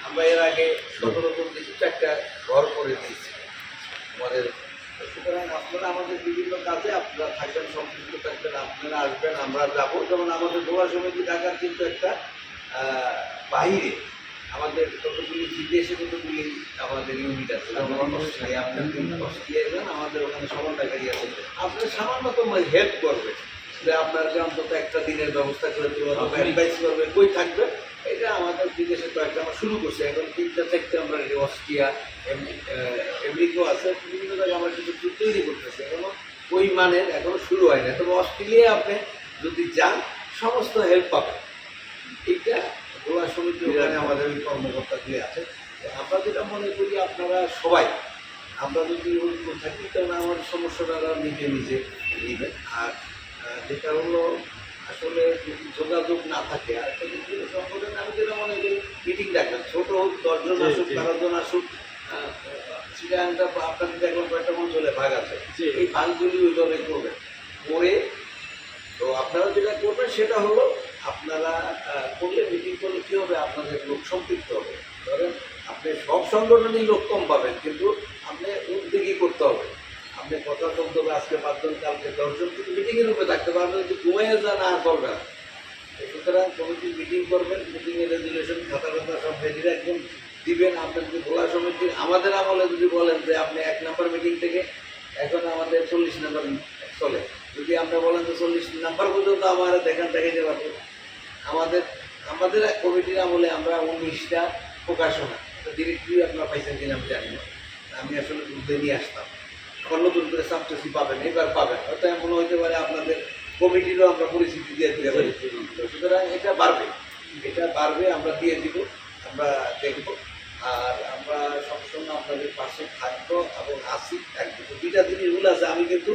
আমরা এর আগে 17 কিছু 4টা ঘর করে দিয়েছি আমাদের। সুতরাং আপনারা আমাদের বিভিন্ন কাজে আপনারা থাকবেন, সম্পৃক্ত থাকবেন, আপনারা আসবেন, আমরা যাবো। যেমন আমাদের দোয়া সমিতি ঢাকার কিন্তু একটা বাহিরে আমাদের কতগুলি বিদেশে কতগুলি আমাদের ইউনিট আছে, অস্ট্রেলিয়া, আপনার অস্ট্রেলিয়ায় যান, আমাদের ওখানে সমন্বয়কারী আছে, আপনার সামান্যতম হেল্প করবে যে আপনার যে অন্তত একটা দিনের ব্যবস্থা করে দেবো, অ্যাডভাইস করবে কই থাকবে। এটা আমাদের বিদেশে কয়েকটা আমরা শুরু করছি, এখন 3-4টা আমরা অস্ট্রিয়া আমেরিকাও আছে, বিভিন্ন জায়গায় আমরা কিছু তৈরি করতেছি, এখনো ওই মানের এখনো শুরু হয় না। তবে অস্ট্রেলিয়া আপনি যদি যান সমস্ত হেল্প পাবেন। এইটা দোয়া সমিতি ওখানে আমাদের ওই কর্মকর্তাগুলি আছে। আমরা যেটা মনে করি আপনারা সবাই আমরা যদি ঐক্য থাকি কারণ আমার সমস্যাটা নিজে নিজে নেবেন। আর যেটা হলো আসলে যদি যোগাযোগ না থাকে আর একটা কিন্তু সংগঠন আমি যেটা মনে করি মিটিং ডাকবেন, ছোটো হোক 10 জন আসুক, 12 জন আসুক, চিরাংটা আপনাদের দেখলাম কয়েকটা অঞ্চলে ভাগ আছে, এই ভাগগুলি ওইভাবে করবেন করে। তো আপনারা যেটা করবেন সেটা হলো আপনারা করলে মিটিং করলে কী হবে, আপনাদের লোক সম্পৃক্ত হবে। ধরেন আপনি সব সংগঠনেই লোক কম পাবেন, কিন্তু আপনি উদ্যোগী করতে হবে, আপনি কথা বলতে হবে। আজকে 5 জন, কালকে 10 জন, কিন্তু মিটিংয়ের রূপে থাকতে হবে, আপনি যদি ঘুমাইয়ে যান আর করবে না। সুতরাং কমিটি মিটিং করবেন, মিটিংয়ের রেজুলেশন খাতা সব রেডি রাখবেন, দিবেন। আপনার যদি ভোলা সমিতির আমাদের আমলে যদি বলেন যে আপনি 1 নম্বর মিটিং থেকে এখন আমাদের 40 নম্বর চলে, যদি আমরা বলেন যে 40 নাম্বার পর্যন্ত আমার দেখান দেখাইতে পারবো। আমাদের আমাদের কমিটির আমলে আমরা 19টা প্রকাশনা ডিরেক্টলি আপনারা পাইছেন কিনা আমি জানি না, আমি আসলে বুঝতে নিয়ে আসতাম। আবার নতুন করে সাবটেসি পাবেন, এবার পাবেন, হয়তো এমন হইতে পারে আপনাদের কমিটিরও আমরা পরিস্থিতি দিয়ে দিতে পারি। সুতরাং এটা বাড়বে, এটা বাড়বে, আমরা দিয়ে দিব, আমরা দেখব। আর আমরা সবসময় আপনাদের পাশে থাকবো এবং আসি থাকবো। তো 2টা জিনিস ভুল আছে, আমি কিন্তু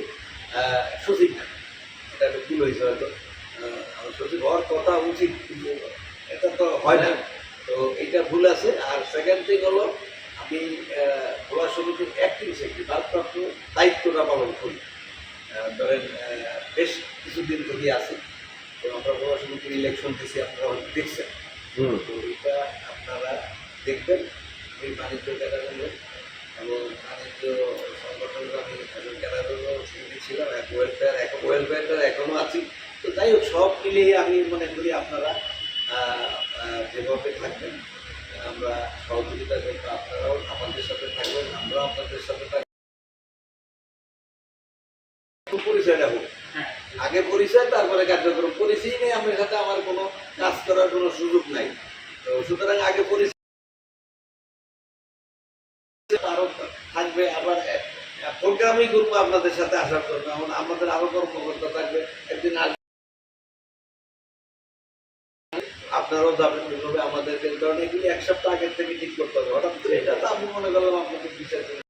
সচিব না, এটা একটা ভুল হয়েছে হয়তো, আমার সচিব হওয়ার কথা উচিত কিন্তু এটা তো হয় না, তো এইটা ভুল আছে। আর সেকেন্ড থিং হলো আমি ভোলা সমিতির অ্যাক্টিভ সেক্রেটারি ভারপ্রাপ্ত দায়িত্বটা পালন করি। ধরেন বেশ কিছুদিন থেকে আছি, তো আমরা ভোলা সমিতির ইলেকশন দিয়েছি, আপনারা হয়তো দেখছেন। তো এটা আপনারা দেখবেন। আমি বাণিজ্য ক্যাডারের এবং বাণিজ্য সংগঠনের আমি একজন ক্যাডারেরও সেক্রেটারি ছিলাম, ওয়েলফেয়ারটার এখনও আছি। তো যাই হোক, সব মিলিয়ে আমি মনে করি আপনারা যেভাবে থাকবেন আমরা সহযোগিতা করবো, আপনারাও আমাদের সাথে থাকবেন, আমরাও আপনাদের সাথে থাকবো। পরিচয়টা হোক, আগে পরিচয় তারপরে কার্যক্রম। পরিচয় নেই আপনার সাথে আমার কোনো কাজ করার কোনো সুযোগ নাই। তো সুতরাং আগে পরিচয় আরো থাকবে, আবার প্রোগ্রামই করবো আপনাদের সাথে আসার জন্য। এখন আমাদের আরো কর্মকর্তা থাকবে, একদিন আপনারাও যাবেন ওইভাবে আমাদেরকে, কারণ এগুলি 1 সপ্তাহ আগের থেকে ঠিক করতে হবে। হঠাৎ করে এটা তো আমি মনে করলাম আপনাদের বিচার করে।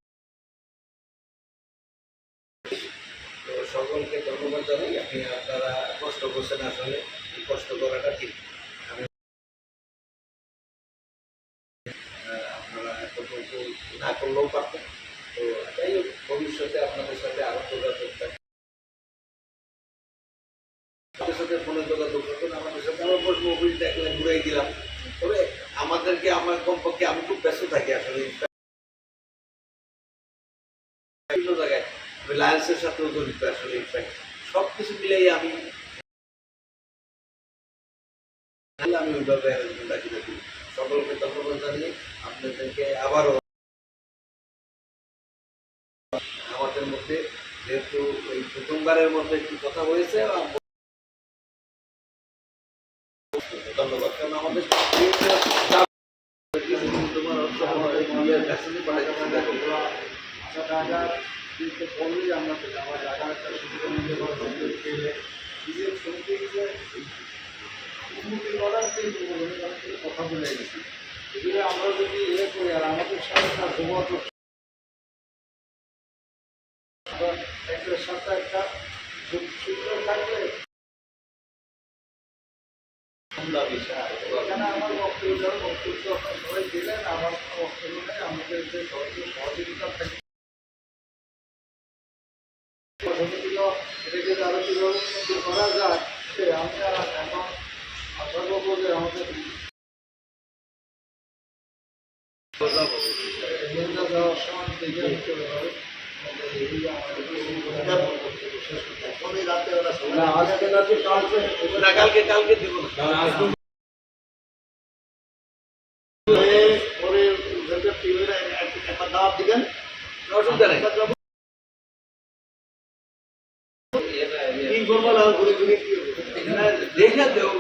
তো সকলকে ধন্যবাদ জানাই, আপনি আপনারা কষ্ট করছেন, আসলে এই কষ্ট করাটা ঠিক। আমি আপনারা এতটুকু না করলেও পারতেন। তো যাই হোক, ভবিষ্যতে আপনাদের সাথে আরো যোগাযোগ থাকবে, আমাদের সাথে ফোনে যোগাযোগ করবেন, আমাদের সাথে আমরা বসবো, অফিস দেখলে ঘুরাই দিলাম। তবে আমাদেরকে আমার কমপক্ষে আমি খুব ব্যস্ত থাকি আসলে বিভিন্ন জায়গায়, আমি লায়েন্সের সাথেও জড়িত আসলে ইনফ্যাক্ট সব কিছু মিলেই আমি ওইভাবে অ্যারেঞ্জমেন্ট রাখি রাখি। সকলকে ধন্যবাদ জানিয়ে আপনাদেরকে আবারও আমাদের মধ্যে যেহেতু এই প্রথমবারের মধ্যে একটু কথা হয়েছে, ধন্যবাদ। কারণ আমাদের বললেই আমরা আমার টাকা একটা সুবিধা নিতে পারবো পেলে নিজের সমিতি উন্নতি করার কিন্তু কথা বলে গেছি। এগুলো আমরা যদি ইয়ে করি আর আমাদের সাথে তার যোগাযোগ একটা সাথে একটা সূত্র থাকলে এখানে আমার বক্তব্য আপনার সবাই দিলেন, আমার বক্তব্য নেই, আমাদের যে সহযোগিতা থাকে এটাকে আরো কীভাবে করা যায় সে আমি আর এখন আশা করবো যে আমাদের না কালকে কালকে দিব না অসুবিধা নেই দেখে দেবো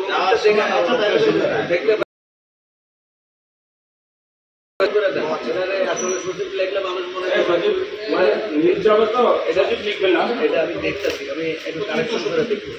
দেখলে আসলে সচিব লিখলে মানুষ মনে হয় নিজ যাবে তো এটা ঠিক লিখবেন না এটা আমি দেখতেছি আমি একটু কালেকশন করে দেখবো